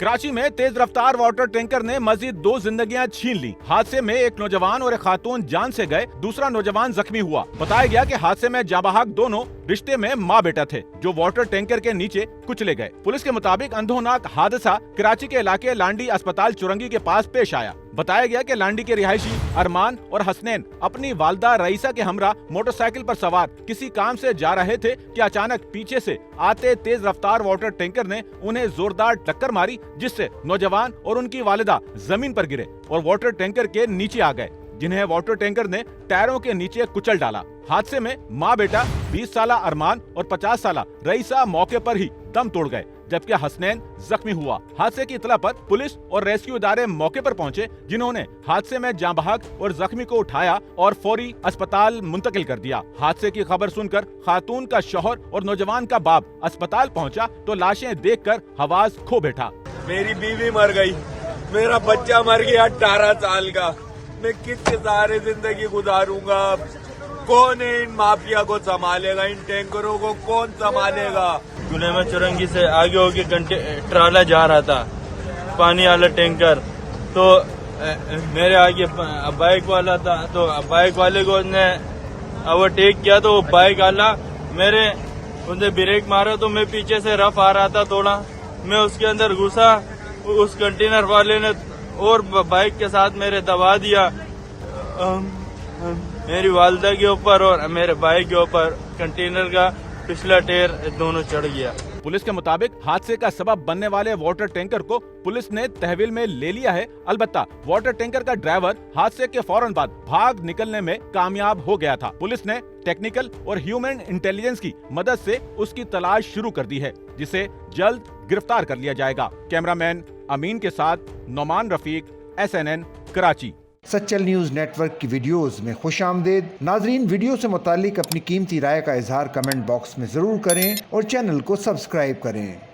कराची में तेज रफ्तार water tanker ने मजीद 2 जिंदगियां छीन ली। हादसे में एक नौजवान और एक खातून जान से गए, दूसरा नौजवान जख्मी हुआ। बताया गया कि हादसे में जाबाहक दोनों रिश्ते में माँ बेटा थे जो वाटर टैंकर के नीचे कुचले गए। पुलिस के मुताबिक अंधोनाक हादसा कराची के इलाके लांडी अस्पताल चुरंगी के पास पेश आया। बताया गया कि लांडी के रिहायशी अरमान और हसनैन अपनी वालदा रईसा के हमरा मोटरसाइकिल पर सवार किसी काम से जा रहे थे कि अचानक पीछे से आते तेज रफ्तार वाटर टैंकर ने उन्हें जोरदार टक्कर मारी, जिससे नौजवान और उनकी वालिदा जमीन पर गिरे और वाटर टैंकर के नीचे आ गए, जिन्हें वाटर टैंकर ने टायरों के नीचे कुचल डाला। हादसे में माँ बेटा 20 साला अरमान और 50 साला रईसा मौके पर ही दम तोड़ गए, जबकि हसनैन जख्मी हुआ। हादसे की इतला पर पुलिस और रेस्क्यू इदारे मौके पर पहुंचे, जिन्होंने हादसे में जाँ बहक और जख्मी को उठाया और फौरी अस्पताल मुंतकिल कर दिया। हादसे की खबर सुनकर खातून का शौहर और नौजवान का बाप अस्पताल पहुंचा तो लाशें देखकर हवास खो बैठा। मेरी बीवी मर गई, मेरा बच्चा मर गया 18 साल का, मैं किसके सहारे जिंदगी गुजारूंगा? कौन है इन माफिया को संभालेगा? इन टैंकरों को कौन संभालेगा? गुने में चुरंगी से आगे होके ट्राला जा रहा था, पानी वाला टैंकर, तो मेरे आगे बाइक वाला था, तो बाइक वाले को ने ओवरटेक किया तो बाइक वाला मेरे उनसे ब्रेक मारा तो मैं पीछे से रफ आ रहा था थोड़ा, मैं उसके अंदर घुसा, उस कंटेनर वाले ने और बाइक के साथ मेरे दबा दिया, मेरी वालदा के ऊपर और मेरे भाई के ऊपर कंटेनर का पिछला टायर दोनों चढ़ गया। पुलिस के मुताबिक हादसे का सबब बनने वाले वाटर टैंकर को पुलिस ने तहवील में ले लिया है। अलबत्ता वाटर टैंकर का ड्राइवर हादसे के फौरन बाद भाग निकलने में कामयाब हो गया था। पुलिस ने टेक्निकल और ह्यूमन इंटेलिजेंस की मदद से उसकी तलाश शुरू कर दी है, जिसे जल्द गिरफ्तार कर लिया जाएगा। कैमरामैन अमीन के साथ Nauman Rafiq, SNN Karachi. Sachal news network की वीडियोस में खुशामदीद। नाजरीन, वीडियो से मुतालिक अपनी कीमती राय का इजहार कमेंट बॉक्स में ज़रूर करें और चैनल को सब्सक्राइब करें।